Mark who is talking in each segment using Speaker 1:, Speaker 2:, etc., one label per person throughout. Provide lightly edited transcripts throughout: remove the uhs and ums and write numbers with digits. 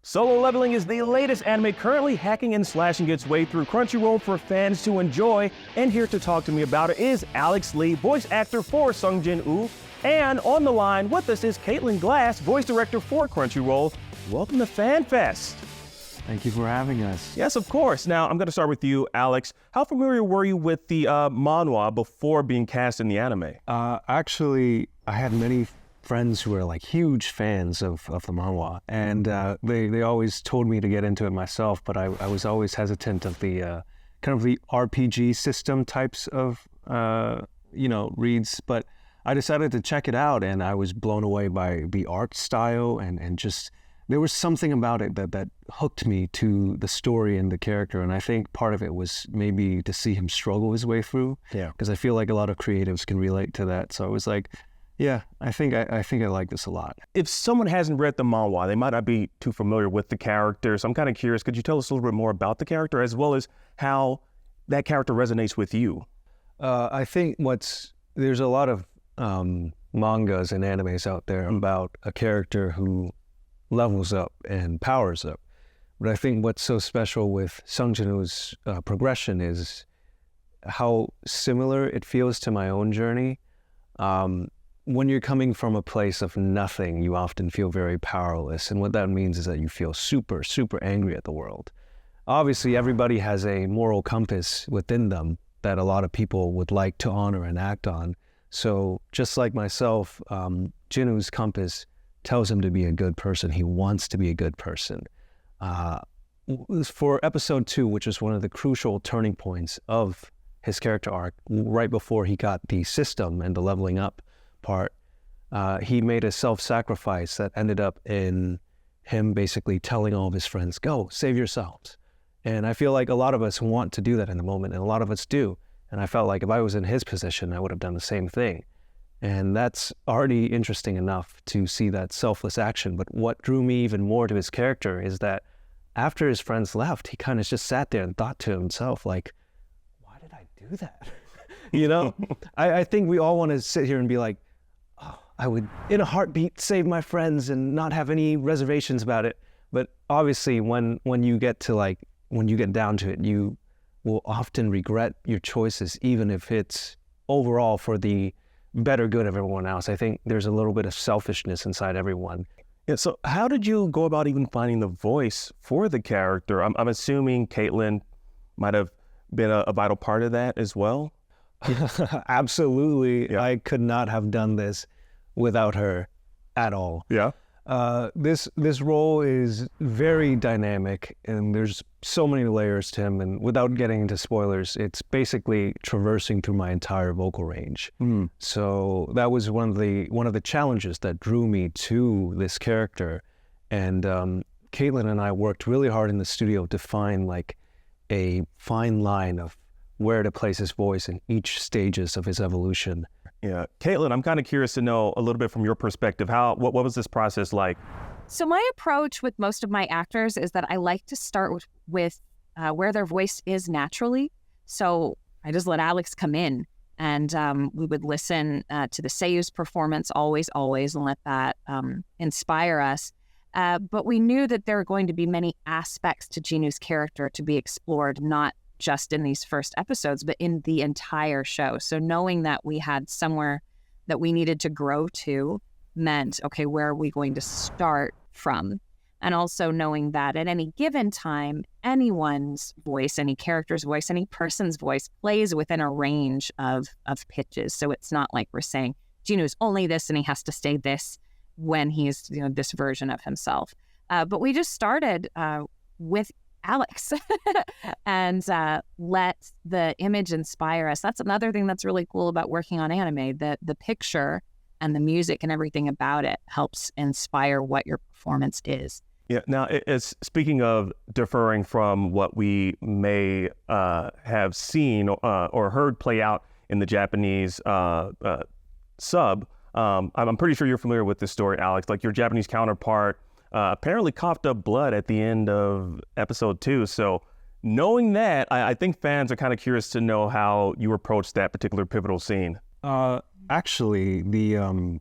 Speaker 1: Solo Leveling is the latest anime currently hacking and slashing its way through Crunchyroll for fans to enjoy, and here to talk to me about it is Aleks Lee, voice actor for Sung Jinwoo, and on the line with us is Caitlin Glass, voice director for Crunchyroll. Welcome to FanFest.
Speaker 2: Thank you for having us.
Speaker 1: Yes, of course. Now, I'm going to start with you, Aleks. How familiar were you with the Manoa before being cast in the anime?
Speaker 2: Actually, I had many friends who were like huge fans of the Manoa, and they always told me to get into it myself, but I was always hesitant of the kind of the RPG system types of reads, but I decided to check it out, and I was blown away by the art style and just there was something about it that hooked me to the story and the character, and I think part of it was maybe to see him struggle his way through.
Speaker 1: Yeah.
Speaker 2: Because I feel like a lot of creatives can relate to that. So I was like, yeah, I think I like this a lot.
Speaker 1: If someone hasn't read the manhwa, they might not be too familiar with the character. So I'm kind of curious, could you tell us a little bit more about the character as well as how that character resonates with you?
Speaker 2: I think there's a lot of mangas and animes out there about a character who levels up and powers up. But I think what's so special with Sung Jinwoo's progression is how similar it feels to my own journey. When you're coming from a place of nothing, you often feel very powerless. And what that means is that you feel super, super angry at the world. Obviously, everybody has a moral compass within them that a lot of people would like to honor and act on. So just like myself, Jinwoo's compass tells him to be a good person. He wants to be a good person. For episode 2, which is one of the crucial turning points of his character arc, right before he got the system and the leveling up part, he made a self-sacrifice that ended up in him basically telling all of his friends, go, save yourselves. And I feel like a lot of us want to do that in the moment, and a lot of us do. And I felt like if I was in his position, I would have done the same thing. And that's already interesting enough to see that selfless action. But what drew me even more to his character is that after his friends left, he kind of just sat there and thought to himself, like, why did I do that? I think we all want to sit here and be like, oh, I would, in a heartbeat, save my friends and not have any reservations about it. But obviously, when you get down to it, you will often regret your choices, even if it's overall for the better good of everyone else. I think there's a little bit of selfishness inside everyone.
Speaker 1: Yeah, so how did you go about even finding the voice for the character? I'm assuming Caitlin might have been a vital part of that as well?
Speaker 2: Absolutely.
Speaker 1: Yeah.
Speaker 2: I could not have done this without her at all.
Speaker 1: Yeah.
Speaker 2: This role is very dynamic, and there's so many layers to him, and without getting into spoilers, it's basically traversing through my entire vocal range. So that was one of the challenges that drew me to this character. And Caitlin and I worked really hard in the studio to find like a fine line of where to place his voice in each stages of his evolution.
Speaker 1: Yeah. Caitlin, I'm kind of curious to know a little bit from your perspective, what was this process like?
Speaker 3: So my approach with most of my actors is that I like to start with where their voice is naturally. So I just let Aleks come in, and we would listen to the seiyu's performance always, and let that inspire us. But we knew that there were going to be many aspects to Jinwoo's character to be explored, not just in these first episodes, but in the entire show. So knowing that we had somewhere that we needed to grow to meant, okay, where are we going to start from? And also knowing that at any given time, anyone's voice, any character's voice, any person's voice plays within a range of pitches. So it's not like we're saying, Jinwoo's only this and he has to stay this when he's this version of himself. But we just started with Aleks and let the image inspire us. That's another thing that's really cool about working on anime, that the picture and the music and everything about it helps inspire what your performance is.
Speaker 1: Yeah. Now, speaking of differing from what we may have seen or heard play out in the Japanese sub, I'm pretty sure you're familiar with this story, Aleks. Like your Japanese counterpart apparently coughed up blood at the end of episode 2. So knowing that, I think fans are kind of curious to know how you approached that particular pivotal scene.
Speaker 2: Actually, the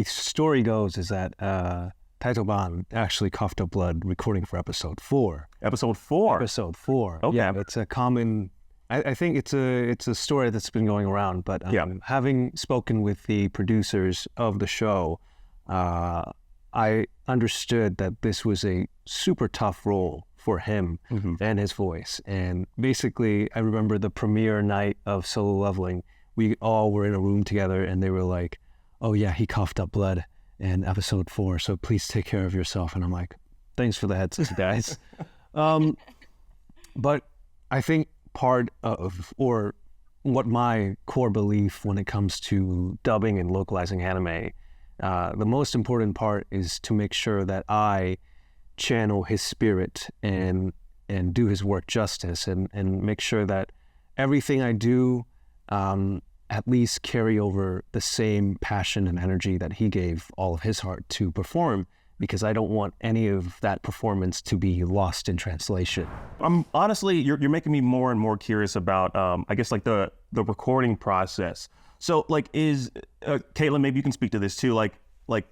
Speaker 2: story goes is that Taitoban actually coughed up blood recording for episode 4.
Speaker 1: Episode 4.
Speaker 2: Episode 4.
Speaker 1: Okay.
Speaker 2: Yeah, it's a common. I think it's a story that's been going around. But having spoken with the producers of the show, I understood that this was a super tough role for him and his voice. And basically, I remember the premiere night of Solo Leveling. We all were in a room together, and they were like, "Oh yeah, he coughed up blood in episode 4, so please take care of yourself." And I'm like, "Thanks for the heads up, guys." But I think part of, or what my core belief when it comes to dubbing and localizing anime, the most important part is to make sure that I channel his spirit and do his work justice, and make sure that everything I do at least carry over the same passion and energy that he gave all of his heart to perform, because I don't want any of that performance to be lost in translation.
Speaker 1: Honestly, you're making me more and more curious about, I guess, like the recording process. So, like, is Caitlin? Maybe you can speak to this too. Like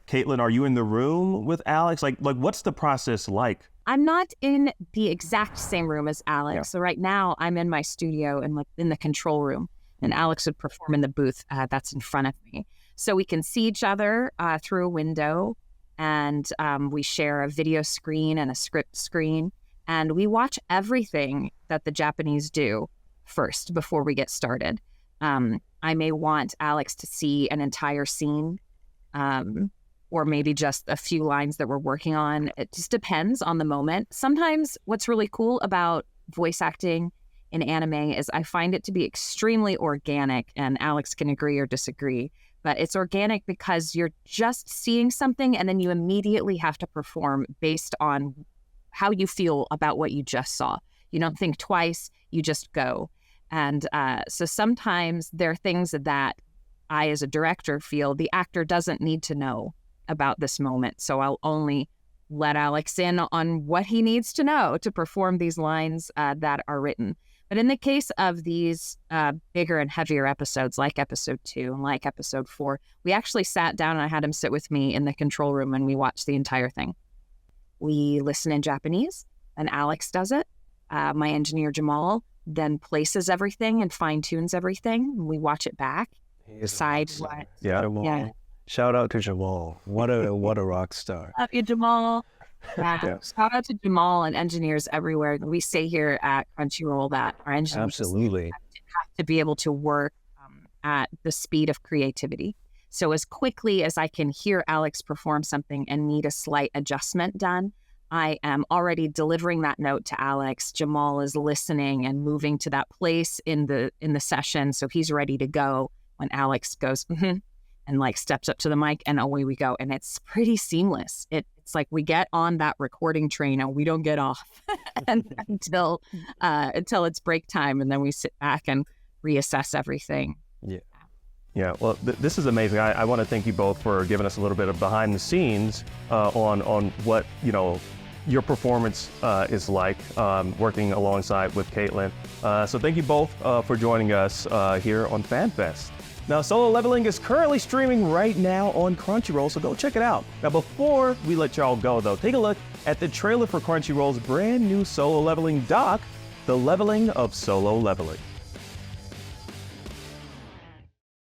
Speaker 1: Caitlin, are you in the room with Aleks? Like, what's the process like?
Speaker 3: I'm not in the exact same room as Aleks.
Speaker 1: Yeah.
Speaker 3: So right now, I'm in my studio and like in the control room, and Aleks would perform in the booth that's in front of me. So we can see each other through a window. And we share a video screen and a script screen, and we watch everything that the Japanese do first before we get started. I may want Aleks to see an entire scene, or maybe just a few lines that we're working on. It just depends on the moment. Sometimes what's really cool about voice acting in anime is I find it to be extremely organic, and Aleks can agree or disagree. But it's organic because you're just seeing something and then you immediately have to perform based on how you feel about what you just saw. You don't think twice, you just go. And so sometimes there are things that I, as a director, feel the actor doesn't need to know about this moment. So I'll only let Aleks in on what he needs to know to perform these lines that are written. But in the case of these bigger and heavier episodes, like episode 2 and like episode 4, we actually sat down and I had him sit with me in the control room and we watched the entire thing. We listen in Japanese, and Aleks does it. My engineer, Jamal, then places everything and fine-tunes everything. We watch it back, decide what...
Speaker 1: Yeah.
Speaker 2: Jamal.
Speaker 3: Yeah.
Speaker 2: Shout out to Jamal. What a rock star.
Speaker 3: Love you, Jamal. Shout out to Jamal and engineers everywhere. We say here at Crunchyroll that our engineers
Speaker 2: Absolutely
Speaker 3: have to be able to work at the speed of creativity. So as quickly as I can hear Aleks perform something and need a slight adjustment done, I am already delivering that note to Aleks. Jamal is listening and moving to that place in the session, so he's ready to go when Aleks goes and like steps up to the mic, and away we go. And it's pretty seamless. It's like we get on that recording train and we don't get off until it's break time, and then we sit back and reassess everything.
Speaker 1: Yeah, well, this is amazing. I want to thank you both for giving us a little bit of behind the scenes on what, your performance is like working alongside with Caitlin. So thank you both for joining us here on FanFest. Now, Solo Leveling is currently streaming right now on Crunchyroll, so go check it out. Now, before we let y'all go, though, take a look at the trailer for Crunchyroll's brand new Solo Leveling doc, The Leveling of Solo Leveling.